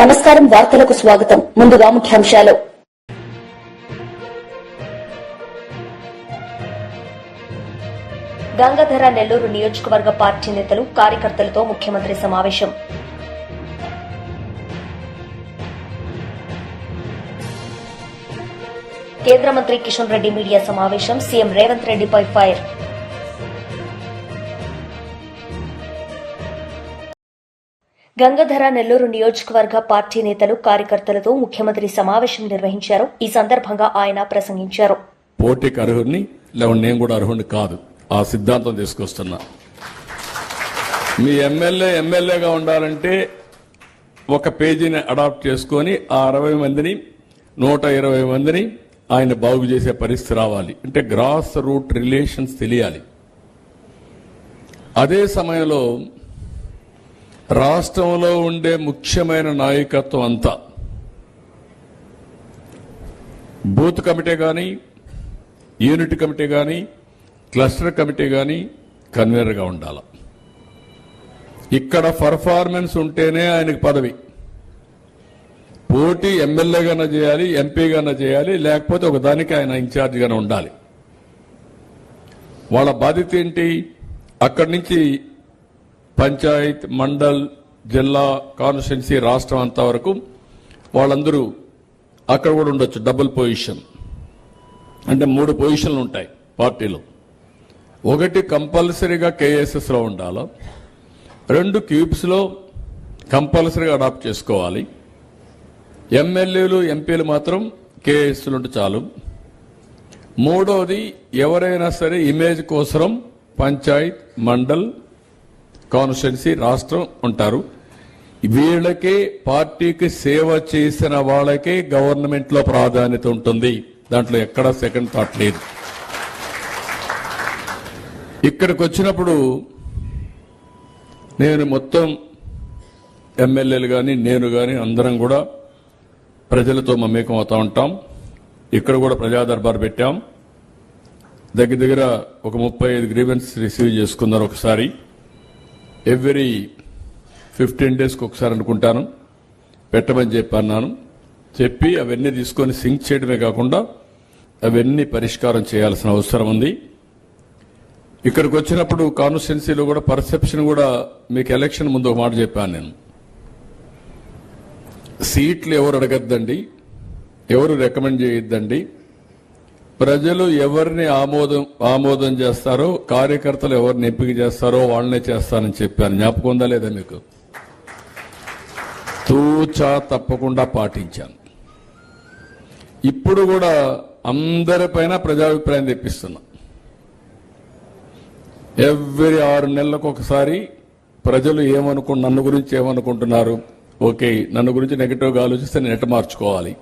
నమస్కారం. వార్తలకు స్వాగతం. ముందుగా ముఖ్యాంశాలు. గంగాధర నెల్లూరు నియోజకవర్గ పార్టీ నేతలు కార్యకర్తలతో ముఖ్యమంత్రి సమావేశం. కేంద్ర మంత్రి కిషన్ రెడ్డి మీడియా సమావేశం. సీఎం రేవంత్ రెడ్డిపై ఫైర్. గంగాధర నెల్లూరు నియోజకవర్గ పార్టీ నేతలు కార్యకర్తలతో ముఖ్యమంత్రి సమావేశం నిర్వహించారు. ఈ సందర్భంగా ఆయన ప్రసంగించారు. పోటీకి అర్హుడిని లేవు, నేను కూడా అర్హుడిని కాదు, ఆ సిద్ధాంతం తీసుకొస్తున్నా. మీ ఎమ్మెల్యేగా ఉండాలంటే ఒక పేజీని అడాప్ట్ చేసుకొని ఆ 60 మందిని 120 మందిని ఆయన బాగు చేసే పరిస్థితి రావాలి. అంటే గ్రాస్ రూట్ రిలేషన్స్ తెలియాలి. అదే సమయంలో రాష్ట్రంలో ఉండే ముఖ్యమైన నాయకత్వం అంతా బూత్ కమిటీ కానీ, యూనిట్ కమిటీ కానీ, క్లస్టర్ కమిటీ కానీ కన్వీనర్గా ఉండాలి. ఇక్కడ పర్ఫార్మెన్స్ ఉంటేనే ఆయనకు పదవి. పోటీ ఎమ్మెల్యేగానే చేయాలి, ఎంపీగానే చేయాలి, లేకపోతే ఒక దానికి ఆయన ఇన్ఛార్జిగానే ఉండాలి. వాళ్ళ బాధ్యత ఏంటి? అక్కడి నుంచి పంచాయత్, మండల్, జిల్లా, కాన్స్టిట్యున్సీ, రాష్ట్రం అంతా వరకు వాళ్ళందరూ అక్కడ కూడా ఉండొచ్చు. డబుల్ పొజిషన్ అంటే 3 పొజిషన్లు ఉంటాయి పార్టీలో. ఒకటి కంపల్సరీగా కేఎస్ఎస్లో ఉండాలి, 2 క్యూబ్స్లో కంపల్సరీగా అడాప్ట్ చేసుకోవాలి. ఎమ్మెల్యేలు, ఎంపీలు మాత్రం కేఎస్లు ఉంటే చాలు. మూడోది, ఎవరైనా సరే ఇమేజ్ కోసం పంచాయత్, మండల్, కాన్స్టిట్యున్సీ, రాష్ట్రం ఉంటారు. వీళ్ళకే, పార్టీకి సేవ చేసిన వాళ్ళకే గవర్నమెంట్ లో ప్రాధాన్యత ఉంటుంది. దాంట్లో ఎక్కడా సెకండ్ థాట్ లేదు. ఇక్కడికి వచ్చినప్పుడు నేను మొత్తం ఎమ్మెల్యేలు కానీ, నేను కానీ అందరం కూడా ప్రజలతో మమేకం అవుతా ఉంటాం. ఇక్కడ కూడా ప్రజా దర్బార్ పెట్టాం. దగ్గర ఒక 35 గ్రీవెన్స్ రిసీవ్ చేసుకున్నారు. ఒకసారి ఎవ్రీ 15 డేస్కి ఒకసారి అనుకుంటాను పెట్టమని చెప్పన్నాను. చెప్పి అవన్నీ తీసుకొని సింక్ చేయడమే కాకుండా అవన్నీ పరిష్కారం చేయాల్సిన అవసరం ఉంది. ఇక్కడికి వచ్చినప్పుడు కాన్స్టిట్యున్సీలో కూడా పర్సెప్షన్ కూడా మీకు ఎలక్షన్ ముందు ఒక మాట చెప్పాను నేను. సీట్లు ఎవరు అడగద్దండి, ఎవరు రికమెండ్ చేయొద్దండి. ప్రజలు ఎవరిని ఆమోదం చేస్తారో, కార్యకర్తలు ఎవరిని ఎంపిక చేస్తారో వాళ్ళనే చేస్తానని చెప్పాను. జ్ఞాపకం ఉందా లేదా మీకు? తూచా తప్పకుండా పాటించాను. ఇప్పుడు కూడా అందరిపైన ప్రజాభిప్రాయం తెప్పిస్తున్నా. ఎవ్రీ 6 నెలలకు ఒకసారి ప్రజలు నన్ను గురించి ఏమనుకుంటున్నారు, ఓకే, నన్ను గురించి నెగిటివ్గా ఆలోచిస్తే నేను ఎట్ట మార్చుకోవాలి.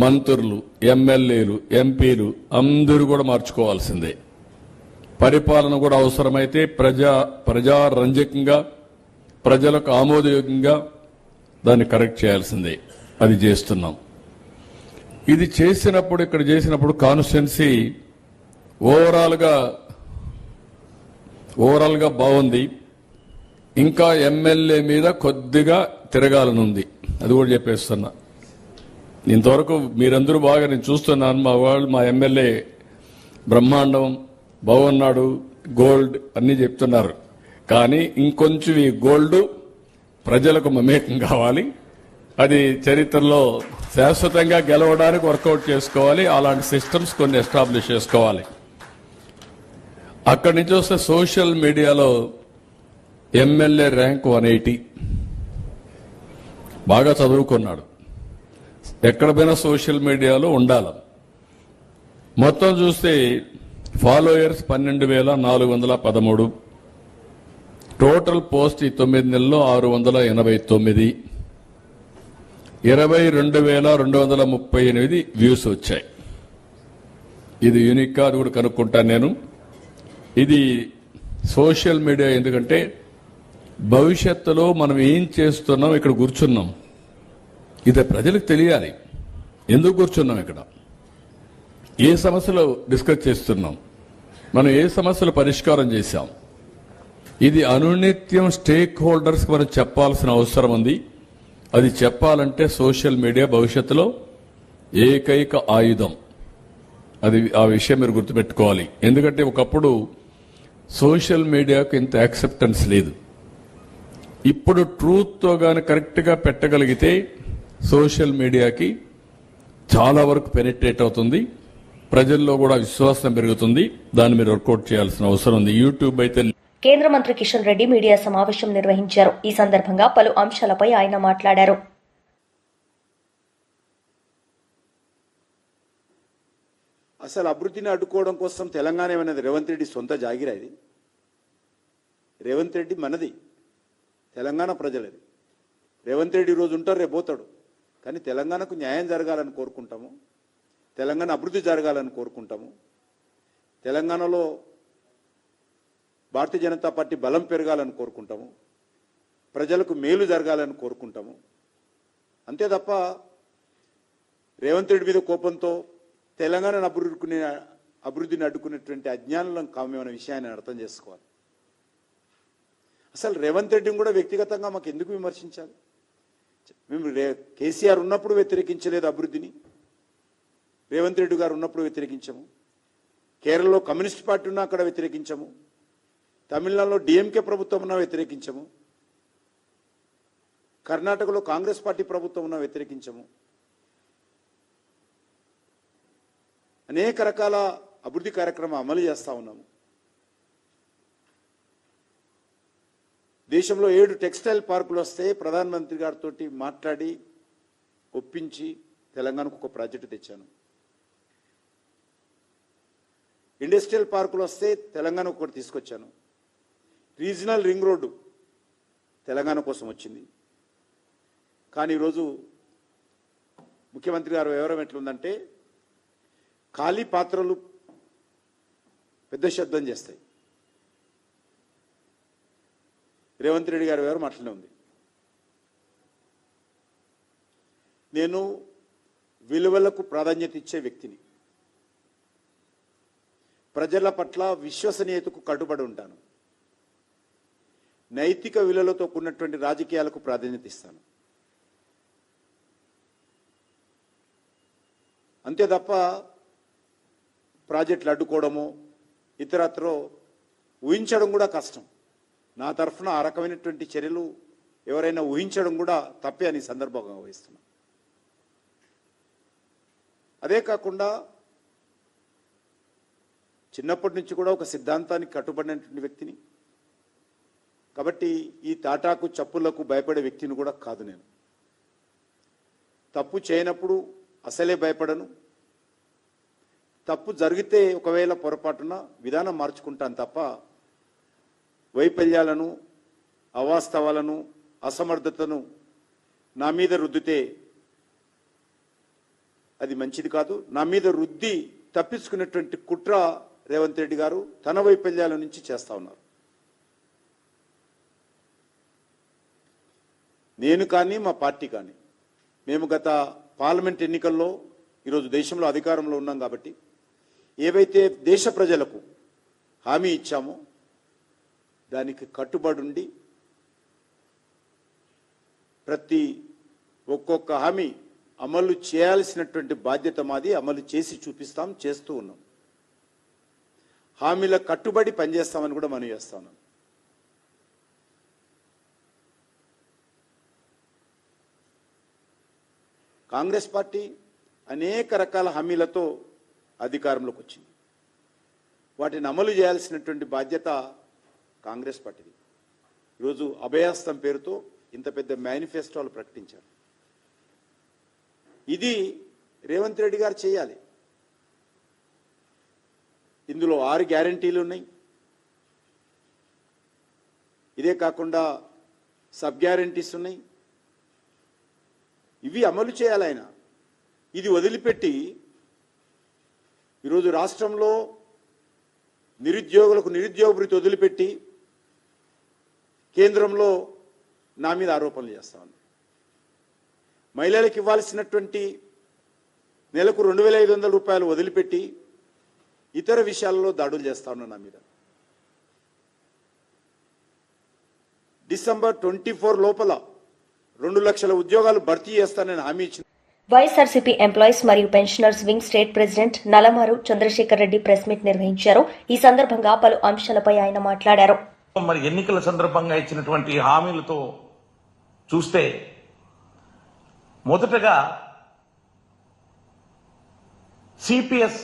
మంత్రులు, ఎమ్మెల్యేలు, ఎంపీలు అందరూ కూడా మార్చుకోవాల్సిందే. పరిపాలన కూడా అవసరమైతే ప్రజారంజకంగా, ప్రజలకు ఆమోదయోగ్యంగా దాన్ని కరెక్ట్ చేయాల్సిందే. అది చేస్తున్నాం. ఇది ఇక్కడ చేసినప్పుడు కాన్స్టిట్యున్సీ ఓవరాల్ గా బాగుంది. ఇంకా ఎమ్మెల్యే మీద కొద్దిగా తిరగాలనుంది. అది కూడా చెప్పేస్తున్నా. ఇంతవరకు మీరందరూ బాగా నేను చూస్తున్నాను. మా ఎమ్మెల్యే బ్రహ్మాండం, బాగున్నాడు, గోల్డ్ అన్ని చెప్తున్నారు. కానీ ఇంకొంచెం ఈ గోల్డ్ ప్రజలకు మమేకం కావాలి. అది చరిత్రలో శాశ్వతంగా గెలవడానికి వర్కౌట్ చేసుకోవాలి. అలాంటి సిస్టమ్స్ కొన్ని ఎస్టాబ్లిష్ చేసుకోవాలి. అక్కడి నుంచి వస్తే సోషల్ మీడియాలో ఎమ్మెల్యే ర్యాంక్ 180, బాగా చదువుకున్నాడు. ఎక్కడ పోయినా సోషల్ మీడియాలో ఉండాలి. మొత్తం చూస్తే ఫాలోయర్స్ 12,413, టోటల్ పోస్ట్ ఈ 9 నెలల్లో 689, 22,238 వ్యూస్ వచ్చాయి. ఇది యూనిక్ గా, అది కూడా కనుక్కుంటాను నేను. ఇది సోషల్ మీడియా ఎందుకంటే భవిష్యత్తులో మనం ఏం చేస్తున్నాం, ఇక్కడ కూర్చున్నాం, ఇది ప్రజలకు తెలియాలి. ఎందుకు కూర్చున్నాం, ఇక్కడ ఏ సమస్యలు డిస్కస్ చేస్తున్నాం, మనం ఏ సమస్యలు పరిష్కారం చేశాం, ఇది అనునిత్యం స్టేక్ హోల్డర్స్ మనం చెప్పాల్సిన అవసరం ఉంది. అది చెప్పాలంటే సోషల్ మీడియా భవిష్యత్తులో ఏకైక ఆయుధం. అది ఆ విషయం మీరు గుర్తుపెట్టుకోవాలి. ఎందుకంటే ఒకప్పుడు సోషల్ మీడియాకు ఇంత యాక్సెప్టెన్స్ లేదు. ఇప్పుడు ట్రూత్తో గాని కరెక్ట్గా పెట్టగలిగితే సోషల్ మీడియాకి చాలా వరకు పెనిట్రేట్ అవుతుంది, ప్రజల్లో కూడా విశ్వాసం పెరుగుతుంది. దాన్ని మీరు వర్కౌట్ చేయాల్సిన అవసరం ఉంది. యూట్యూబ్ అయితే. కేంద్ర మంత్రి కిషన్ రెడ్డి మీడియా సమావేశం నిర్వహించారు. ఈ సందర్భంగా పలు అంశాలపై ఆయన మాట్లాడారు. అసలు అభివృద్ధిని అడ్డుకోవడం కోసం తెలంగాణ ఏమన్నది రేవంత్ రెడ్డి సొంత జాగిరా ఇది. రేవంత్ రెడ్డి మనది, తెలంగాణ ప్రజలది. రేవంత్ రెడ్డి ఈరోజు ఉంటారు, రేపు పోతాడు. కానీ తెలంగాణకు న్యాయం జరగాలని కోరుకుంటాము, తెలంగాణ అభివృద్ధి జరగాలని కోరుకుంటాము, తెలంగాణలో భారతీయ జనతా పార్టీ బలం పెరగాలని కోరుకుంటాము, ప్రజలకు మేలు జరగాలని కోరుకుంటాము. అంతే తప్ప రేవంత్ రెడ్డి మీద కోపంతో తెలంగాణను అభివృద్ధిని అడ్డుకునేటువంటి అజ్ఞానం కామేమన్న విషయాన్ని అర్థం చేసుకోవాలి. అసలు రేవంత్ రెడ్డిని కూడా వ్యక్తిగతంగా మాకు ఎందుకు విమర్శించాలి? మేము కేసీఆర్ ఉన్నప్పుడు వ్యతిరేకించలేదు అభివృద్ధిని, రేవంత్ రెడ్డి గారు ఉన్నప్పుడు వ్యతిరేకించము. కేరళలో కమ్యూనిస్ట్ పార్టీ ఉన్నా అక్కడ వ్యతిరేకించము, తమిళనాడులో డిఎంకే ప్రభుత్వం ఉన్నా వ్యతిరేకించము, కర్ణాటకలో కాంగ్రెస్ పార్టీ ప్రభుత్వం ఉన్నా వ్యతిరేకించము. అనేక రకాల అభివృద్ధి కార్యక్రమం అమలు చేస్తూ ఉన్నాము. దేశంలో 7 టెక్స్టైల్ పార్కులు వస్తే ప్రధానమంత్రి గారితో మాట్లాడి ఒప్పించి తెలంగాణకు ఒక ప్రాజెక్టు తెచ్చాను. ఇండస్ట్రియల్ పార్కులు వస్తే తెలంగాణకు ఒకటి తీసుకొచ్చాను. రీజనల్ రింగ్ రోడ్డు తెలంగాణ కోసం వచ్చింది. కానీ ఈరోజు ముఖ్యమంత్రి గారు వివరం ఎట్లుందంటే ఖాళీ పాత్రలు పెద్ద శబ్దం చేస్తాయి. రేవంత్ రెడ్డి గారి వివరం అట్లనే ఉంది. నేను విలువలకు ప్రాధాన్యత ఇచ్చే వ్యక్తిని, ప్రజల పట్ల విశ్వసనీయతకు కట్టుబడి ఉంటాను, నైతిక విలువలతో కూడినటువంటి రాజకీయాలకు ప్రాధాన్యత ఇస్తాను. అంతే తప్ప ప్రాజెక్టులు అడ్డుకోవడము ఇతరత్రో ఊహించడం కూడా కష్టం. నా తరఫున ఆ రకమైనటువంటి చర్యలు ఎవరైనా ఊహించడం కూడా తప్పే అని సందర్భంగా వహిస్తున్నా. అదే కాకుండా చిన్నప్పటి నుంచి కూడా ఒక సిద్ధాంతానికి కట్టుబడినటువంటి వ్యక్తిని కాబట్టి ఈ తాటాకు చప్పులకు భయపడే వ్యక్తిని కూడా కాదు. నేను తప్పు చేయనప్పుడు అసలే భయపడను. తప్పు జరిగితే ఒకవేళ పొరపాటున విధానం మార్చుకుంటాను తప్ప వైఫల్యాలను, అవాస్తవాలను, అసమర్థతను నా మీద రుద్దితే అది మంచిది కాదు. నా మీద రుద్ది తప్పించుకునేటువంటి కుట్ర రేవంత్ రెడ్డి గారు తన వైఫల్యాల నుంచి చేస్తా ఉన్నారు. నేను కానీ మా పార్టీ కానీ మేము గత పార్లమెంట్ ఎన్నికల్లో ఈరోజు దేశంలో అధికారంలో ఉన్నాం కాబట్టి ఏవైతే దేశ ప్రజలకు హామీ ఇచ్చామో దానికి కట్టుబడి ఉండి ప్రతి ఒక్కొక్క హామీ అమలు చేయాల్సినటువంటి బాధ్యత మాది. అమలు చేసి చూపిస్తాం, చేస్తూ ఉన్నాం. హామీల కట్టుబడి పనిచేస్తామని కూడా మనం చేస్తా ఉన్నాం. కాంగ్రెస్ పార్టీ అనేక రకాల హామీలతో అధికారంలోకి వచ్చింది. వాటిని అమలు చేయాల్సినటువంటి బాధ్యత కాంగ్రెస్ పార్టీది. ఈరోజు అభయాస్తం పేరుతో ఇంత పెద్ద మేనిఫెస్టోలు ప్రకటించారు. ఇది రేవంత్ రెడ్డి గారు చేయాలి. ఇందులో 6 గ్యారంటీలు ఉన్నాయి. ఇదే కాకుండా సబ్ గ్యారంటీస్ ఉన్నాయి. ఇవి అమలు చేయాలి ఆయన. ఇది వదిలిపెట్టి ఈరోజు రాష్ట్రంలో నిరుద్యోగులకు నిరుద్యోగ భృతి వదిలిపెట్టి కేంద్రంలో నా మీద ఆరోపణలు చేస్తా ఉన్నారు. మహిళలకు ఇవ్వాల్సినటువంటి నెలకు 2,500 రూపాయలు వదిలిపెట్టి ఇతర విషయాలలో దాడులు చేస్తా ఉన్నా నా మీద. December 24 లోపల 2 లక్షల ఉద్యోగాలు భర్తీ చేస్తానని హామీ ఇచ్చిన వైఎస్ఆర్సీపీ ఎంప్లాయీస్ మరియు pensioners wing state president Nalamaru Chandrashekar Reddy press meet నిర్వహించారు. ఈ సందర్భంగా పలు అంశాలపై ఆయన మాట్లాడారు. మరి ఎన్నికల సందర్భంగా ఇచ్చినటువంటి హామీలతో చూస్తే మొదటగా సిపిఎస్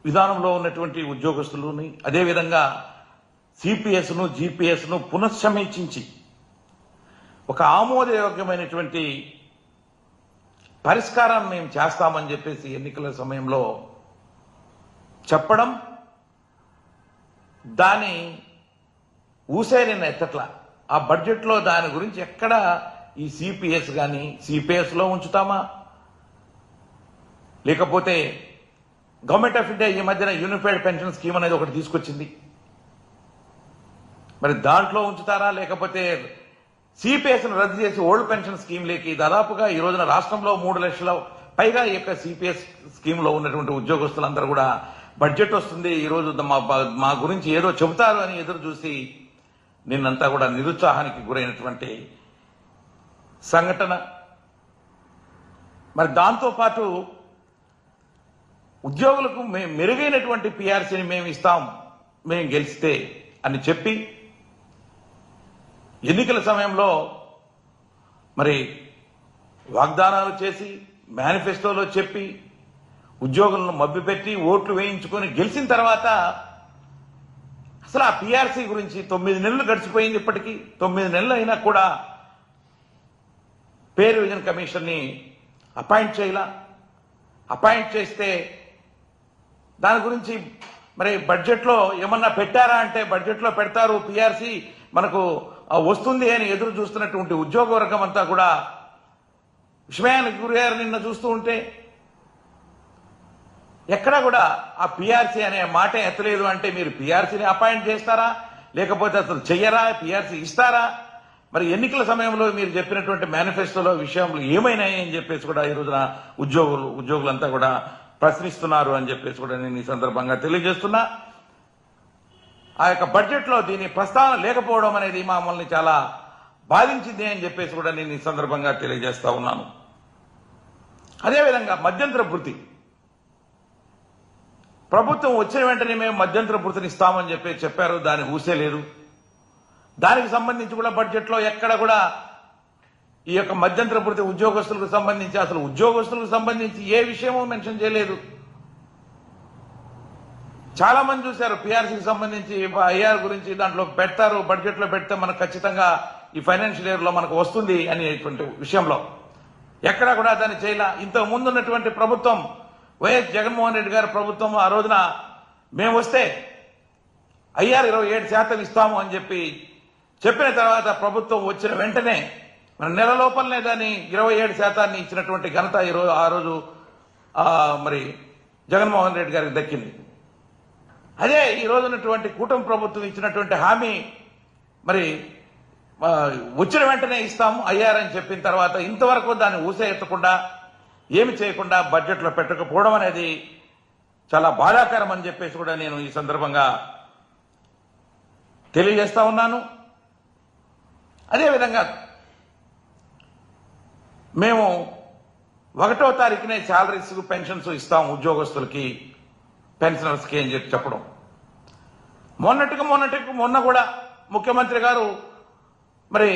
విధానంలో ఉన్నటువంటి ఉద్యోగస్తులని అదేవిధంగా సిపిఎస్ను జిపిఎస్ను పునఃసమీక్షించి ఒక ఆమోదయోగ్యమైనటువంటి పరిష్కారాన్ని మేము చేస్తామని చెప్పేసి ఎన్నికల సమయంలో చెప్పడం, దాని ఊసేరిన ఎత్తట్లా ఆ బడ్జెట్లో దాని గురించి ఎక్కడ ఈ సిపిఎస్ కానీ సిపిఎస్లో ఉంచుతామా, లేకపోతే గవర్నమెంట్ ఆఫ్ ఇండియా ఈ మధ్యన యూనిఫైడ్ పెన్షన్ స్కీమ్ అనేది ఒకటి తీసుకొచ్చింది, మరి దాంట్లో ఉంచుతారా, లేకపోతే సిపిఎస్ను రద్దు చేసి ఓల్డ్ పెన్షన్ స్కీమ్లోకి దాదాపుగా ఈ రోజున రాష్ట్రంలో 3 లక్షల పైగా ఈ యొక్క సిపిఎస్ స్కీమ్లో ఉన్నటువంటి ఉద్యోగస్తులందరూ కూడా బడ్జెట్ వస్తుంది, ఈ రోజు మా గురించి ఏదో చెబుతారు అని ఎదురు చూసి నిన్నంతా కూడా నిరుత్సాహానికి గురైనటువంటి సంఘటన. మరి దాంతోపాటు ఉద్యోగులకు మెరుగైనటువంటి పిఆర్సీని మేము ఇస్తాం మేము గెలిస్తే అని చెప్పి ఎన్నికల సమయంలో మరి వాగ్దానాలు చేసి మేనిఫెస్టోలో చెప్పి ఉద్యోగులను మభ్యపెట్టి ఓట్లు వేయించుకొని గెలిచిన తర్వాత అసలు ఆ పిఆర్సీ గురించి 9 నెలలు గడిచిపోయింది. ఇప్పటికీ 9 నెలలు అయినా కూడా పే రివిజన్ కమిషన్ని అపాయింట్ చేయాల. అపాయింట్ చేస్తే దాని గురించి మరి బడ్జెట్లో ఏమన్నా పెట్టారా అంటే బడ్జెట్లో పెడతారు, పిఆర్సీ మనకు వస్తుంది అని ఎదురు చూస్తున్నటువంటి ఉద్యోగ వర్గం అంతా కూడా విస్మయానికి గురయ్యారు. నిన్న చూస్తూ ఉంటే ఎక్కడా కూడా ఆ పిఆర్సీ అనే మాట ఎత్తలేదు. అంటే మీరు పిఆర్సీని అపాయింట్ చేస్తారా, లేకపోతే అసలు చెయ్యరా, పిఆర్సీ ఇస్తారా? మరి ఎన్నికల సమయంలో మీరు చెప్పినటువంటి మేనిఫెస్టోలో విషయంలో ఏమైనాయి అని చెప్పేసి కూడా ఈ రోజున ఉద్యోగులంతా కూడా ప్రశ్నిస్తున్నారు అని చెప్పేసి కూడా నేను ఈ సందర్భంగా తెలియజేస్తున్నా. ఆ యొక్క బడ్జెట్లో దీని ప్రస్తావన లేకపోవడం అనేది మమ్మల్ని చాలా బాధించింది అని చెప్పేసి కూడా నేను ఈ సందర్భంగా తెలియజేస్తా ఉన్నాను. అదేవిధంగా మధ్యంతర భృతి, ప్రభుత్వం వచ్చిన వెంటనే మేము మధ్యంతర భృతిని ఇస్తామని చెప్పారు, దాని ఊసే లేదు. దానికి సంబంధించి కూడా బడ్జెట్లో ఎక్కడ కూడా ఈ యొక్క మధ్యంతర భృతి ఉద్యోగస్తులకు సంబంధించి అసలు ఉద్యోగస్తులకు సంబంధించి ఏ విషయమో మెన్షన్ చేయలేదు. చాలా మంది చూశారు పిఆర్సీకి సంబంధించి ఐఆర్ గురించి దాంట్లో పెడతారు, బడ్జెట్లో పెడితే మనకు ఖచ్చితంగా ఈ ఫైనాన్షియల్ ఇయర్ లో మనకు వస్తుంది అనేటువంటి విషయంలో ఎక్కడా కూడా దాన్ని చేయలా. ఇంతకు ముందు ఉన్నటువంటి ప్రభుత్వం వైఎస్ జగన్మోహన్ రెడ్డి గారి ప్రభుత్వం ఆ రోజున మేము వస్తే ఐఆర్ 27% ఇస్తాము అని చెప్పిన తర్వాత ప్రభుత్వం వచ్చిన వెంటనే మన నెల లోపలనే దాన్ని 27% ఇచ్చినటువంటి ఘనత ఆ రోజు మరి జగన్మోహన్ రెడ్డి గారికి దక్కింది. అదే ఈ రోజు ఉన్నటువంటి కూటమి ప్రభుత్వం ఇచ్చినటువంటి హామీ మరి వచ్చిన వెంటనే ఇస్తాము ఐఆర్ అని చెప్పిన తర్వాత ఇంతవరకు దాన్ని ఊసే ఎత్తకుండా ఏమి చేయకుండా బడ్జెట్లో పెట్టకపోవడం అనేది చాలా బాధాకరం అని చెప్పేసి కూడా నేను ఈ సందర్భంగా తెలియజేస్తా ఉన్నాను. అదేవిధంగా మేము 1వ తారీఖునే శాలరీస్ పెన్షన్స్ ఇస్తాం ఉద్యోగస్తులకి పెన్షనర్స్కి అని చెప్పడం. మొన్న కూడా ముఖ్యమంత్రి గారు మరి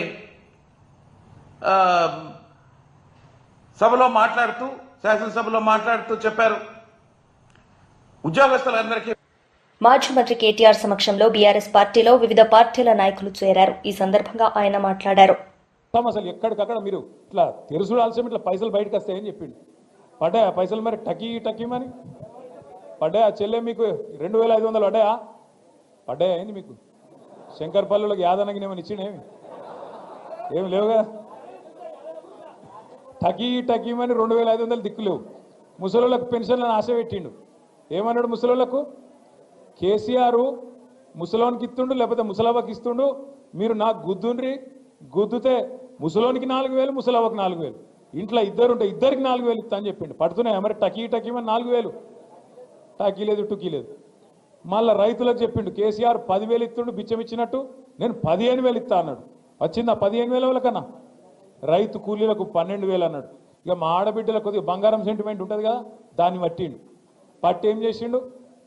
శాసనసభలో మాట్లాడుతూ చెప్పారు ఉద్యోగస్తులందరికీ. మాజీ మంత్రి కేటీఆర్ సమక్షంలో బీఆర్ఎస్ పార్టీలో వివిధ పార్టీల నాయకులు చేరారు. ఈ సందర్భంగా ఆయన మాట్లాడారు. అసలు ఎక్కడికక్కడ మీరు ఇట్లా తెరుసుడాల్సిన ఇట్లా పైసలు బయటకు వస్తాయని చెప్పిండు. పడ్డాయా పైసలు? మరి టకీమని పడ్డాయా? చెల్లె మీకు 2500 పడ్డాయా? పడ్డాయా అయింది మీకు? శంకర్పల్లిలోకి యాదనగిరి ఏమైనా ఇచ్చిండేమి? ఏమి లేవుగా. టకీమని 2500 దిక్కులేవు. ముసలోళ్ళకు పెన్షన్లను ఆశ పెట్టిండు. ఏమన్నాడు ముసలోళ్ళకు? కేసీఆర్ ముసలోనికి ఇస్తుండు, లేకపోతే ముసలవ్వకి ఇస్తుండు, మీరు నాకు గుద్దుండ్రి, గుద్దుతే ముసలోనికి 4000, ముసలవ్వకు 4000, ఇంట్లో ఇద్దరు ఉంటే ఇద్దరికి 4000 ఇస్తా అని చెప్పిండు. పడుతున్నాయా మరి? టకీమని 4000, టాకీ లేదు టుకీ లేదు. మళ్ళీ రైతులకు చెప్పిండు కేసీఆర్ 10,000 ఇస్తుండు బిచ్చం ఇచ్చినట్టు, నేను 15,000 ఇస్తా అన్నాడు. వచ్చిందా 15,000 కన్నా? రైతు కూలీలకు 12,000 అన్నాడు. ఇక మా ఆడబిడ్డలకు కొద్దిగా బంగారం సెంటిమెంట్ ఉంటుంది కదా, దాన్ని పట్టి ఏం చేసిండు?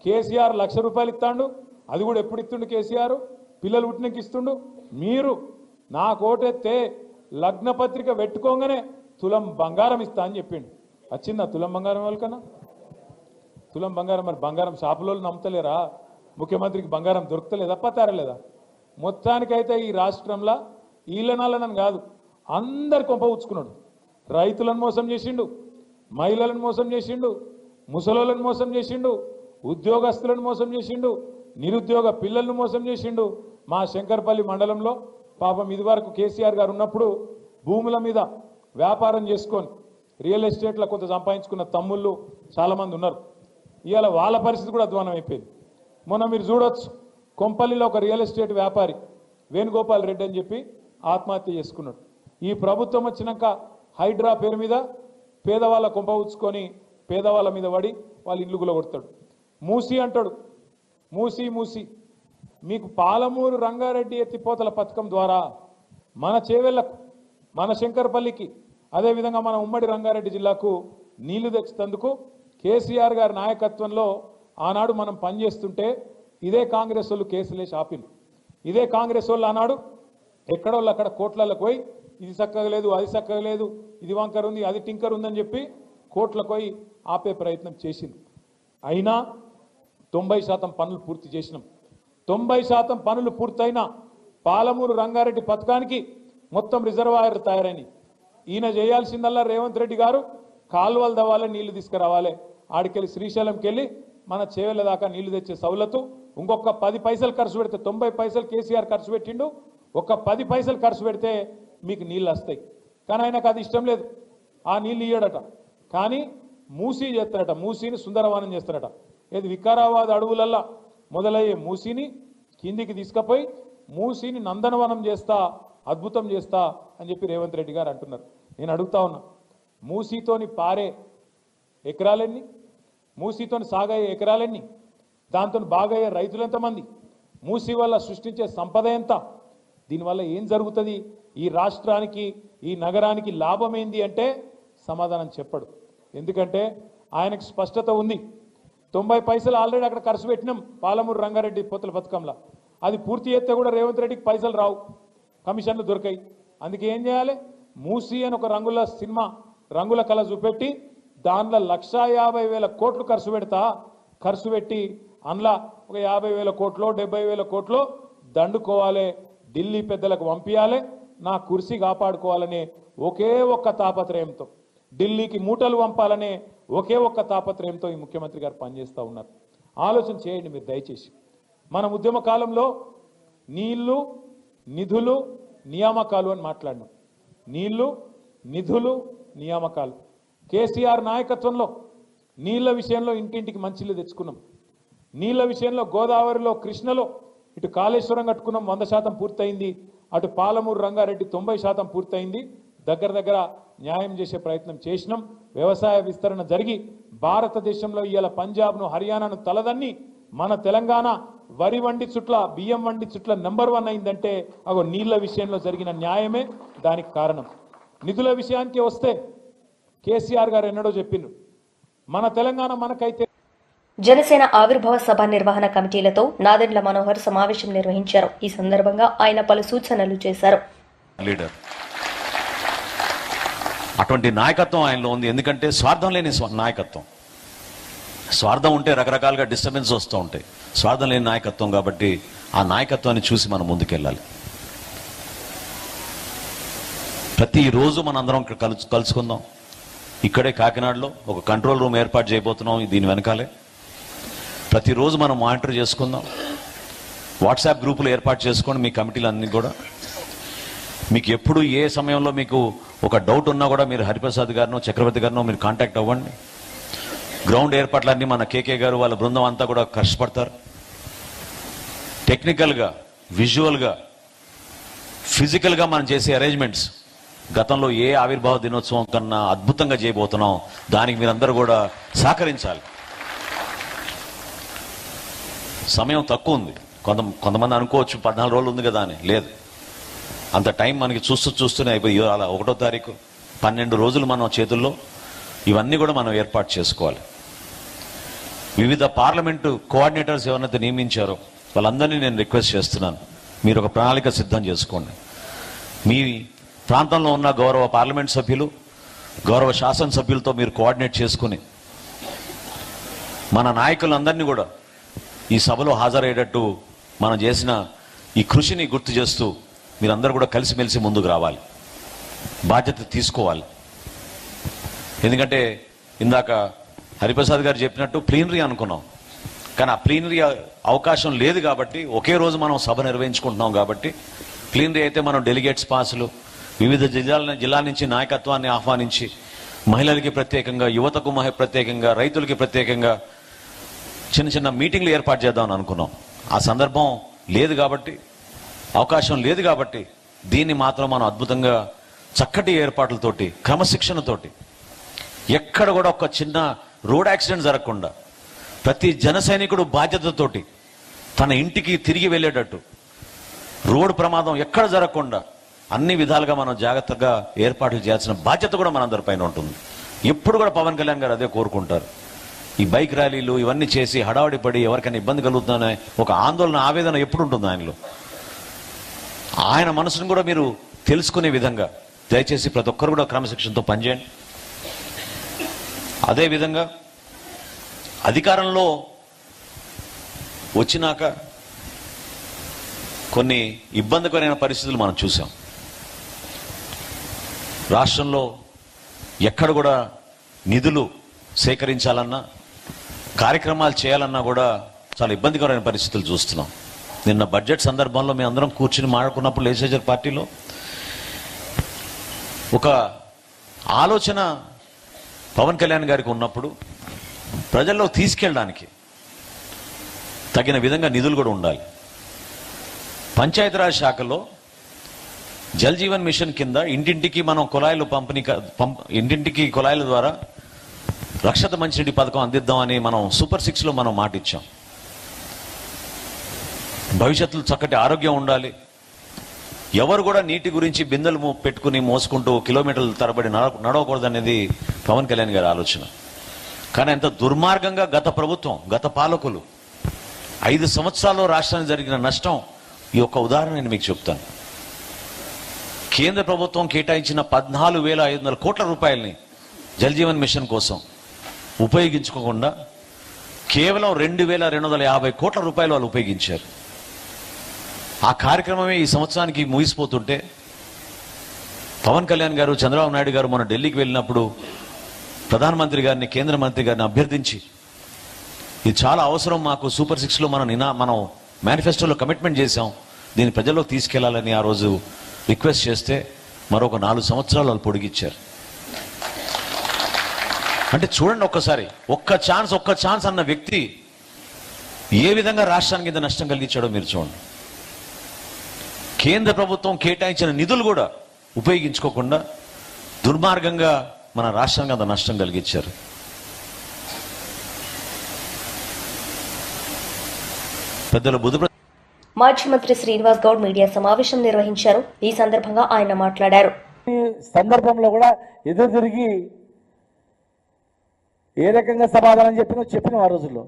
కేసీఆర్ ₹1,00,000 ఇస్తాడు. అది కూడా ఎప్పుడు ఇస్తుండు కేసీఆర్? పిల్లలు పుట్టినకి ఇస్తుండు. మీరు నాకు ఓటెత్తే లగ్న పత్రిక పెట్టుకోగానే తులం బంగారం ఇస్తా అని చెప్పిండు. వచ్చిందా తులం బంగారం? వాళ్ళకన్నా తులం బంగారం. మరి బంగారం షాపులో నమ్ముతలేరా? ముఖ్యమంత్రికి బంగారం దొరుకుతలేదా? పతారలేదా? మొత్తానికైతే ఈ రాష్ట్రంలో ఈలనాలనని కాదు, అందరు కొంప ఉచ్చుకున్నాడు. రైతులను మోసం చేసిండు, మహిళలను మోసం చేసిండు, ముసలోళ్ళను మోసం చేసిండు, ఉద్యోగస్తులను మోసం చేసిండు, నిరుద్యోగ పిల్లలను మోసం చేసిండు. మా శంకర్పల్లి మండలంలో పాపం ఇదివరకు కేసీఆర్ గారు ఉన్నప్పుడు భూముల మీద వ్యాపారం చేసుకొని రియల్ ఎస్టేట్లో కొంత సంపాదించుకున్న తమ్ముళ్ళు చాలామంది ఉన్నారు. ఇవాళ వాళ్ళ పరిస్థితి కూడా అధ్వానం అయిపోయింది. మొన్న మీరు చూడొచ్చు, కొంపల్లిలో ఒక రియల్ ఎస్టేట్ వ్యాపారి వేణుగోపాల్ రెడ్డి అని చెప్పి ఆత్మహత్య చేసుకున్నాడు. ఈ ప్రభుత్వం వచ్చినాక హైడ్రా పేరు మీద పేదవాళ్ళ కొంప ఉచ్చుకొని పేదవాళ్ళ మీద పడి వాళ్ళ ఇల్లు గులగొడతాడు. మూసి అంటాడు. మూసి మీకు పాలమూరు రంగారెడ్డి ఎత్తిపోతల పథకం ద్వారా మన చేవెళ్లకు, మన శంకర్పల్లికి, అదేవిధంగా మన ఉమ్మడి రంగారెడ్డి జిల్లాకు నీళ్లు తెచ్చేందుకు కేసీఆర్ గారి నాయకత్వంలో ఆనాడు మనం పనిచేస్తుంటే ఇదే కాంగ్రెస్ వాళ్ళు కేసులేసి ఆపింది. ఇదే కాంగ్రెస్ వాళ్ళు ఆనాడు ఎక్కడోళ్ళు అక్కడ కోట్లకు పోయి ఇది చక్కగా లేదు, అది చక్కగా లేదు, ఇది వంకర్ ఉంది, అది టింకర్ ఉందని చెప్పి కోట్లకు పోయి ఆపే ప్రయత్నం చేసింది. అయినా 90% పనులు పూర్తి చేసినాం. 90% పనులు పూర్తయినా పాలమూరు రంగారెడ్డి పథకానికి మొత్తం రిజర్వాయర్ తయారైంది. ఈయన చేయాల్సిందల్లా రేవంత్ రెడ్డి గారు కాలువలు దవ్వాలి, నీళ్లు తీసుకురావాలి. ఆడికెళ్ళి శ్రీశైలంకి వెళ్ళి మన చేవెళ్ళ దాకా నీళ్లు తెచ్చే సౌలతు ఇంకొక 10 పైసలు ఖర్చు పెడితే, 90 పైసలు కేసీఆర్ ఖర్చు పెట్టిండు, ఒక 10 పైసలు ఖర్చు పెడితే మీకు నీళ్ళు వస్తాయి. కానీ ఆయనకు అది ఇష్టం లేదు, ఆ నీళ్ళు ఇయ్యడట. కానీ మూసీ చేస్తారట, మూసీని సుందరవనం చేస్తారట. ఏది వికారాబాద్ అడవులల్లా మొదలయ్యే మూసీని కిందికి తీసుకుపోయి మూసీని నందనవనం చేస్తా, అద్భుతం చేస్తా అని చెప్పి రేవంత్ రెడ్డి గారు అంటున్నారు. నేను అడుగుతా ఉన్నా, మూసీతోని పారే ఎకరాలెన్ని, మూసీతోని సాగయ్యే ఎకరాలెన్ని, దాంతో బాగయ్యే రైతులు ఎంతమంది, మూసీ వల్ల సృష్టించే సంపద ఎంత, దీనివల్ల ఏం జరుగుతుంది, ఈ రాష్ట్రానికి ఈ నగరానికి లాభం ఏంది అంటే సమాధానం చెప్పడు. ఎందుకంటే ఆయనకు స్పష్టత ఉంది. 90 పైసలు ఆల్రెడీ అక్కడ ఖర్చు పెట్టినాం పాలమూరు రంగారెడ్డి పోతల పథకంలో. అది పూర్తి చేస్తే కూడా రేవంత్ రెడ్డికి పైసలు రావు, కమిషన్లు దొరికాయి. అందుకే ఏం చేయాలి? మూసీ అని ఒక రంగుల సినిమా, రంగుల కళ చూపెట్టి దానిలో 1,50,000 కోట్లు ఖర్చు పెట్టి అందులో ఒక 50,000 కోట్లో 70,000 కోట్లో దండుకోవాలి, ఢిల్లీ పెద్దలకు పంపించాలి, నా కుర్సీ కాపాడుకోవాలనే ఒకే ఒక్క తాపత్రయంతో, ఢిల్లీకి మూటలు పంపాలనే ఒకే ఒక్క తాపత్రయంతో ఈ ముఖ్యమంత్రి గారు పనిచేస్తూ ఉన్నారు. ఆలోచన చేయండి మీరు దయచేసి. మన ఉద్యమ కాలంలో నీళ్లు, నిధులు, నియామకాలు అని మాట్లాడినాం. నీళ్లు, నిధులు, నియామకాలు. కేసీఆర్ నాయకత్వంలో నీళ్ల విషయంలో ఇంటింటికి మంచిళ్ళు తెచ్చుకున్నాం. నీళ్ల విషయంలో గోదావరిలో, కృష్ణలో ఇటు కాళేశ్వరం కట్టుకున్నాం, 100% పూర్తయింది. అటు పాలమూరు రంగారెడ్డి 90% పూర్తయింది. దగ్గర న్యాయం చేసే ప్రయత్నం చేసినాం. వ్యవసాయ విస్తరణ జరిగి భారతదేశంలో ఇవాళ పంజాబ్ను, హర్యానాను తలదన్ని మన తెలంగాణ వరి వండి చుట్ల, బియ్యం వండి చుట్ల నెంబర్ 1 అయిందంటే అగో నీళ్ల విషయంలో జరిగిన న్యాయమే దానికి కారణం. నిధుల విషయానికి వస్తే కేసీఆర్ గారు ఎన్నడో చెప్పిండ్రు, మన తెలంగాణ మనకైతే. జనసేన ఆవిర్భావ సభ నిర్వహణ కమిటీలతో నాదెండ్ల మనోహర్ సమావేశం నిర్వహించారు. ఈ సందర్భంగా ఆయన పలు సూచనలు చేశారు. లీడర్ అటువంటి నాయకత్వం ఆయనలో ఉంది. ఎందుకంటే స్వార్థం లేని నాయకత్వం. స్వార్థం ఉంటే రకరకాలుగా డిస్టర్బెన్స్ వస్తూ ఉంటాయి. స్వార్థం లేని నాయకత్వం కాబట్టి ఆ నాయకత్వాన్ని చూసి మనం ముందుకెళ్ళాలి. ప్రతిరోజు మనందరం కలుసుకుందాం. ఇక్కడే కాకినాడలో ఒక కంట్రోల్ రూమ్ ఏర్పాటు చేయబోతున్నాం. దీని వెనకాలే ప్రతిరోజు మనం మానిటర్ చేసుకుందాం. వాట్సాప్ గ్రూపులు ఏర్పాటు చేసుకోండి మీ కమిటీలన్నీ కూడా. మీకు ఎప్పుడు ఏ సమయంలో మీకు ఒక డౌట్ ఉన్నా కూడా మీరు హరిప్రసాద్ గారినో చక్రవర్తి గారినో మీరు కాంటాక్ట్ అవ్వండి. గ్రౌండ్ ఏర్పాట్లన్నీ మన కేకే గారు వాళ్ళ బృందం అంతా కూడా కష్టపడతారు. టెక్నికల్గా, విజువల్గా, ఫిజికల్గా మనం చేసే అరేంజ్మెంట్స్ గతంలో ఏ ఆవిర్భావ దినోత్సవం కన్నా అద్భుతంగా చేయబోతున్నాం. దానికి మీరందరూ కూడా సహకరించాలి. సమయం తక్కువ ఉంది. కొంతమంది అనుకోవచ్చు 14 రోజులు ఉంది కదా అని. లేదు, అంత టైం మనకి చూస్తూనే అయిపోయి అలా 1వ తారీఖు 12 రోజులు మనం చేతుల్లో ఇవన్నీ కూడా మనం ఏర్పాటు చేసుకోవాలి. వివిధ పార్లమెంటు కోఆర్డినేటర్స్ ఎవరైతే నియమించారో వాళ్ళందరినీ నేను రిక్వెస్ట్ చేస్తున్నాను, మీరు ఒక ప్రణాళిక సిద్ధం చేసుకోండి. మీ ప్రాంతంలో ఉన్న గౌరవ పార్లమెంట్ సభ్యులు, గౌరవ శాసనసభ్యులతో మీరు కోఆర్డినేట్ చేసుకుని మన నాయకులందరినీ కూడా ఈ సభలో హాజరయ్యేటట్టు మనం చేసిన ఈ కృషిని గుర్తు చేస్తూ మీరందరూ కూడా కలిసిమెలిసి ముందుకు రావాలి, బాధ్యత తీసుకోవాలి. ఎందుకంటే ఇందాక హరిప్రసాద్ గారు చెప్పినట్టు ప్లీనరీ అనుకున్నాం, కానీ ఆ ప్లీనరీ అవకాశం లేదు కాబట్టి ఒకే రోజు మనం సభ నిర్వహించుకుంటున్నాం. కాబట్టి ప్లీనరీ అయితే మనం డెలిగేట్స్ పాసులు వివిధ జిల్లాల నుంచి నాయకత్వాన్ని ఆహ్వానించి మహిళలకి ప్రత్యేకంగా, యువతకు ప్రత్యేకంగా, రైతులకి ప్రత్యేకంగా చిన్న చిన్న మీటింగ్లు ఏర్పాటు చేద్దామని అనుకున్నాం. ఆ సందర్భం లేదు కాబట్టి, అవకాశం లేదు కాబట్టి దీన్ని మాత్రం మనం అద్భుతంగా చక్కటి ఏర్పాట్లతోటి, క్రమశిక్షణతోటి, ఎక్కడ కూడా ఒక చిన్న రోడ్ యాక్సిడెంట్ జరగకుండా ప్రతి జన సైనికుడు బాధ్యతతోటి తన ఇంటికి తిరిగి వెళ్ళేటట్టు, రోడ్డు ప్రమాదం ఎక్కడ జరగకుండా అన్ని విధాలుగా మనం జాగ్రత్తగా ఏర్పాట్లు చేయాల్సిన బాధ్యత కూడా మనందరిపైన ఉంటుంది. ఎప్పుడు కూడా పవన్ కళ్యాణ్ గారు అదే కోరుకుంటారు. ఈ బైక్ ర్యాలీలు ఇవన్నీ చేసి హడావడి పడి ఎవరికైనా ఇబ్బంది కలుగుతుందనే ఒక ఆందోళన, ఆవేదన ఎప్పుడు ఉంటుంది ఆయనలో. ఆయన మనసును కూడా మీరు తెలుసుకునే విధంగా దయచేసి ప్రతి ఒక్కరు కూడా క్రమశిక్షణతో పనిచేయండి. అదేవిధంగా అధికారంలో వచ్చినాక కొన్ని ఇబ్బందికరమైన పరిస్థితులు మనం చూసాం. రాష్ట్రంలో ఎక్కడ కూడా నిధులు సేకరించాలన్నా, కార్యక్రమాలు చేయాలన్నా కూడా చాలా ఇబ్బందికరమైన పరిస్థితులు చూస్తున్నాం. నిన్న బడ్జెట్ సందర్భంలో మేము అందరం కూర్చుని మాట్లాడుకున్నప్పుడు లెజిస్లేచర్ పార్టీలో ఒక ఆలోచన పవన్ కళ్యాణ్ గారికి ఉన్నప్పుడు ప్రజల్లో తీసుకెళ్ళడానికి తగిన విధంగా నిధులు కూడా ఉండాలి. పంచాయతీరాజ్ శాఖలో జల్ జీవన్ మిషన్ కింద ఇంటింటికి మనం కుళాయిలు ఇంటింటికి కుళాయిల ద్వారా రక్షిత మంచినీటి పథకం అందిద్దామని మనం సూపర్ 6లో మనం మాట ఇచ్చాం. భవిష్యత్తులో చక్కటి ఆరోగ్యం ఉండాలి, ఎవరు కూడా నీటి గురించి బిందెలు పెట్టుకుని మోసుకుంటూ కిలోమీటర్ల తరబడి నడవకూడదనేది పవన్ కళ్యాణ్ గారి ఆలోచన. కానీ ఎంత దుర్మార్గంగా గత ప్రభుత్వం, గత పాలకులు 5 సంవత్సరాల్లో రాష్ట్రానికి జరిగిన నష్టం ఈ ఒక్క ఉదాహరణ నేను మీకు చెప్తాను. కేంద్ర ప్రభుత్వం కేటాయించిన 14,500 కోట్ల రూపాయలని జల్ జీవన్ మిషన్ కోసం ఉపయోగించుకోకుండా కేవలం 2,250 కోట్ల రూపాయలు వాళ్ళు ఉపయోగించారు. ఆ కార్యక్రమమే ఈ సంవత్సరానికి ముగిసిపోతుంటే పవన్ కళ్యాణ్ గారు, చంద్రబాబు నాయుడు గారు మొన్న ఢిల్లీకి వెళ్ళినప్పుడు ప్రధానమంత్రి గారిని, కేంద్ర మంత్రి గారిని అభ్యర్థించి ఇది చాలా అవసరం మాకు, సూపర్ 6లో మనం మేనిఫెస్టోలో కమిట్మెంట్ చేశాం, దీన్ని ప్రజల్లోకి తీసుకెళ్లాలని ఆ రోజు రిక్వెస్ట్ చేస్తే మరొక 4 సంవత్సరాలు వాళ్ళు పొడిగించారు. అంటే చూడండి ఒక్కసారి, ఒక్క ఛాన్స్ అన్న వ్యక్తి ఏ విధంగా రాష్ట్రానికి ఇంత నష్టం కలిగించాడో మీరు చూడండి. కేంద్ర ప్రభుత్వం కేటాయించిన నిధులు కూడా ఉపయోగించుకోకుండా దుర్మార్గంగా మన రాష్ట్రానికి అంత నష్టం కలిగించారు. పెద్దలు మాజీ మంత్రి శ్రీనివాస్ గౌడ్ మీడియా సమావేశం నిర్వహించారు. ఈ సందర్భంగా ఆయన మాట్లాడారు. ఈ సందర్భంలో కూడా ఎదురు తిరిగి ఏ రకంగా సమాధానం చెప్పిన ఆ రోజుల్లో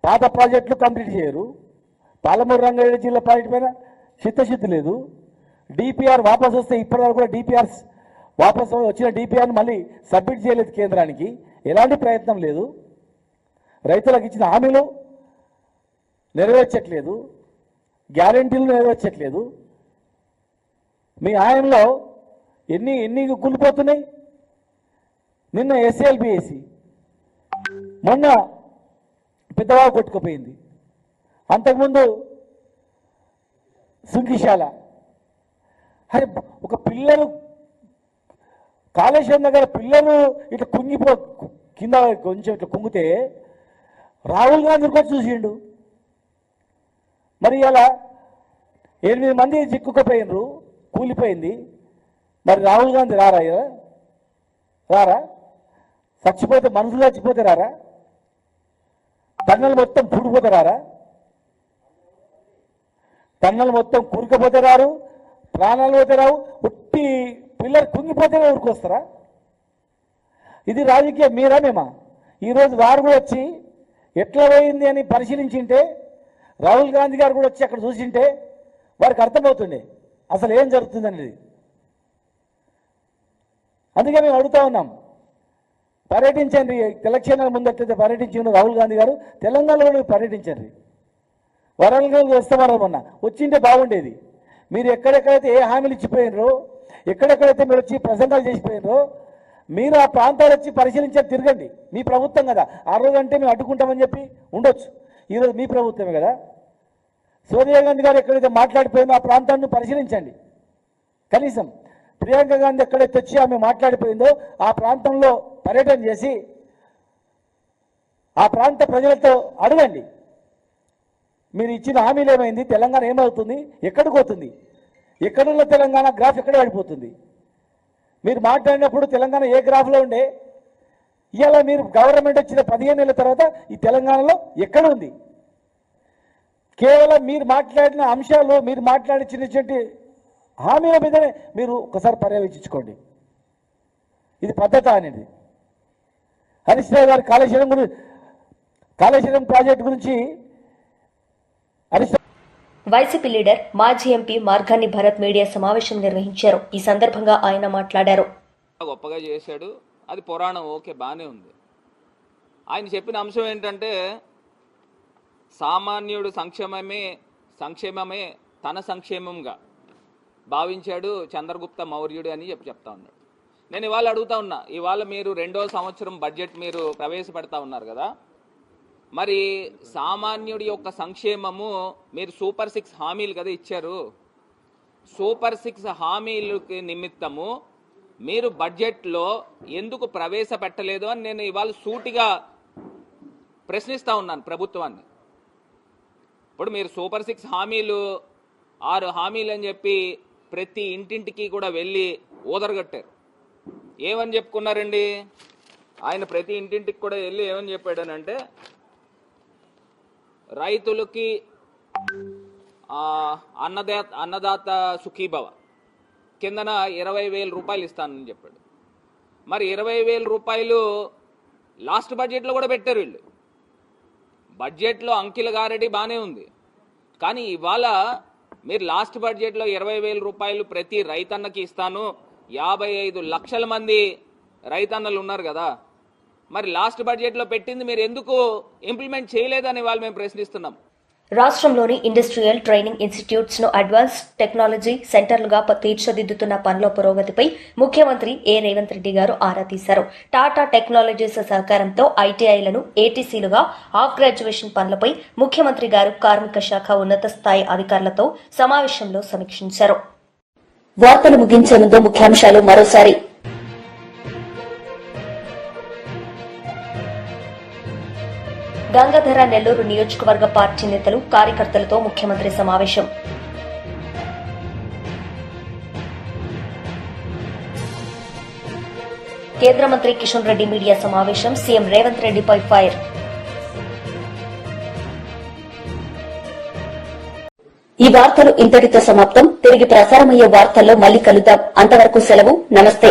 పాత ప్రాజెక్టులు కంప్లీట్ చేయరు, పాలమూరు రంగారెడ్డి జిల్లా ప్రాజెక్టు పైన చిత్తశుద్ధి లేదు, డిపిఆర్ వాపసు వస్తే ఇప్పటివరకు కూడా డిపిఆర్స్ వాపసు వచ్చిన డిపిఆర్ని మళ్ళీ సబ్మిట్ చేయలేదు కేంద్రానికి, ఎలాంటి ప్రయత్నం లేదు, రైతులకు ఇచ్చిన హామీలు నెరవేర్చట్లేదు, గ్యారెంటీలు నెరవేర్చట్లేదు. మీ ఆయనలో ఎన్ని కూలిపోతున్నాయి. నిన్న ఎస్ఎల్బిఎసి, మొన్న పెద్దవాగు కొట్టుకుపోయింది, అంతకుముందు సుంకిశాల. అరే ఒక పిల్లలు కాళేశ్వరం దగ్గర పిల్లలు ఇట్లా కింద కొంచెం ఇట్లా కుంగితే రాహుల్ గాంధీ కూడా చూసిండు. మరి ఇలా 8 మంది చిక్కుకుపోయినరు, కూలిపోయింది. మరి రాహుల్ గాంధీ రారా? చచ్చిపోతే మనుషులు చచ్చిపోతే రారా? టన్నెలు మొత్తం పూడిపోతే రారా? టన్నలు మొత్తం కూరుకుపోతే రారు, ప్రాణాలు పోతే రావు, ఉట్టి పిల్లలు కుంగిపోతేనే ఊరుకొస్తారా? ఇది రాజకీయం మీరా మేమా? ఈరోజు వారు కూడా వచ్చి ఎట్లా పోయింది అని పరిశీలించింటే, రాహుల్ గాంధీ గారు కూడా వచ్చి అక్కడ చూసింటే వారికి అర్థమవుతుండే అసలు ఏం జరుగుతుందనేది. అందుకే మేము అడుగుతా ఉన్నాం, పర్యటించండి. ఎలక్షన్ల ముందు ఎట్లయితే పర్యటించిన రాహుల్ గాంధీ గారు తెలంగాణలో కూడా పర్యటించండి. వరంగల్ వస్తామన్నారు మొన్న, వచ్చింటే బాగుండేది. మీరు ఎక్కడెక్కడైతే ఏ హామీలు ఇచ్చిపోయినరో, ఎక్కడెక్కడైతే మీరు వచ్చి ప్రసంగాలు చేసిపోయినరో, మీరు ఆ ప్రాంతాలు వచ్చి పరిశీలించారు, తిరగండి. మీ ప్రభుత్వం కదా, ఆ రోజు అంటే మేము అడ్డుకుంటామని చెప్పి ఉండొచ్చు, ఈరోజు మీ ప్రభుత్వమే కదా. సోనియా గాంధీ గారు ఎక్కడైతే మాట్లాడిపోయిందో ఆ ప్రాంతాన్ని పరిశీలించండి. కనీసం ప్రియాంక గాంధీ ఎక్కడైతే వచ్చి ఆమె మాట్లాడిపోయిందో ఆ ప్రాంతంలో పర్యటన చేసి ఆ ప్రాంత ప్రజలతో అడగండి, మీరు ఇచ్చిన హామీలు ఏమైంది, తెలంగాణ ఏమవుతుంది, ఎక్కడికి పోతుంది, ఎక్కడున్న తెలంగాణ గ్రాఫ్ ఎక్కడ పడిపోతుంది. మీరు మాట్లాడినప్పుడు తెలంగాణ ఏ గ్రాఫ్లో ఉండే, ఇవాళ మీరు గవర్నమెంట్ వచ్చిన 15 ఏళ్ళ తర్వాత ఈ తెలంగాణలో ఎక్కడ ఉంది? కేవలం మీరు మాట్లాడిన అంశాలు, మీరు మాట్లాడించినటువంటి హామీల మీదనే మీరు ఒకసారి పర్యవేక్షించుకోండి. ఇది పద్ధత అనేది. హరీష్ రావు గారు కాళేశ్వరం ప్రాజెక్టు గురించి వైసీపీ లీడర్ మాజీ ఎంపీ మార్గాని భరత్ మీడియా సమావేశం నిర్వహించారు. ఈ సందర్భంగా ఆయన మాట్లాడారు. గొప్పగా చేశాడు, అది పురాణం, ఓకే, బాగానే ఉంది. ఆయన చెప్పిన అంశం ఏంటంటే సామాన్యుడు సంక్షేమమే తన సంక్షేమంగా భావించాడు చంద్రగుప్త మౌర్యుడు అని చెప్తా ఉన్నాడు. నేను ఇవాళ అడుగుతా ఉన్నా, ఇవాళ మీరు 2వ సంవత్సరం బడ్జెట్ మీరు ప్రవేశపెడతా ఉన్నారు కదా, మరి సామాన్యుడి యొక్క సంక్షేమము మీరు సూపర్ 6 హామీలు కదా ఇచ్చారు. సూపర్ 6 హామీలకి నిమిత్తము మీరు బడ్జెట్లో ఎందుకు ప్రవేశపెట్టలేదు అని నేను ఇవాళ సూటిగా ప్రశ్నిస్తా ఉన్నాను ప్రభుత్వాన్ని. ఇప్పుడు మీరు సూపర్ 6 హామీలు 6 హామీలు అని చెప్పి ప్రతి ఇంటింటికి కూడా వెళ్ళి ఊదరగట్టారు. ఏమని చెప్పుకున్నారండి ఆయన? ప్రతి ఇంటింటికి కూడా వెళ్ళి ఏమని చెప్పాడనంటే, రైతులకి అన్నదాత సుఖీభవ కిందన 20,000 రూపాయలు ఇస్తానని చెప్పాడు. మరి 20,000 రూపాయలు లాస్ట్ బడ్జెట్లో కూడా పెట్టారు వీళ్ళు. బడ్జెట్లో అంకిల గారెడ్డి బాగానే ఉంది, కానీ ఇవాళ మీరు లాస్ట్ బడ్జెట్లో 20,000 రూపాయలు ప్రతి రైతన్నకి ఇస్తాను, 55 లక్షల మంది రైతన్నలు ఉన్నారు కదా, మరి లాస్ట్ బడ్జెట్లో పెట్టింది మీరు ఎందుకు ఇంప్లిమెంట్ చేయలేదని వాళ్ళు మేము ప్రశ్నిస్తున్నాం. రాష్ట్రంలోని ఇండస్ట్రియల్ ట్రైనింగ్ ఇన్స్టిట్యూట్స్ ను అడ్వాన్స్ టెక్నాలజీ సెంటర్లుగా తీర్చిదిద్దుతున్న పనుల పురోగతిపై ముఖ్యమంత్రి రేవంత్ రెడ్డి గారు ఆరా తీశారు. టాటా టెక్నాలజీస్ సహకారంతో ఐటీఐలను ఏటీసీలుగా ఆఫ్ గ్రాడ్యుయేషన్ పనులపై ముఖ్యమంత్రి గారు కార్మిక శాఖ ఉన్నత స్థాయి అధికారులతో సమావేశంలో సమీక్షించారు. వార్తలు ముగించే ముందు ముఖ్యాంశాలు మరోసారి. గంగాధర నెల్లూరు నియోజకవర్గ పార్టీ నేతలు కార్యకర్తలతో ముఖ్యమంత్రి సమావేశం. కేంద్ర మంత్రి కిషన్ రెడ్డి మీడియా సమావేశం. సీఎం రేవంత్ రెడ్డిపై ఫైర్. ఈ వార్తలు ఇంతటితో సమాప్తం. తిరిగి ప్రసారమయ్యే వార్తల్లో మళ్లీ కలుద్దాం. అంతవరకు సెలవు. నమస్తే.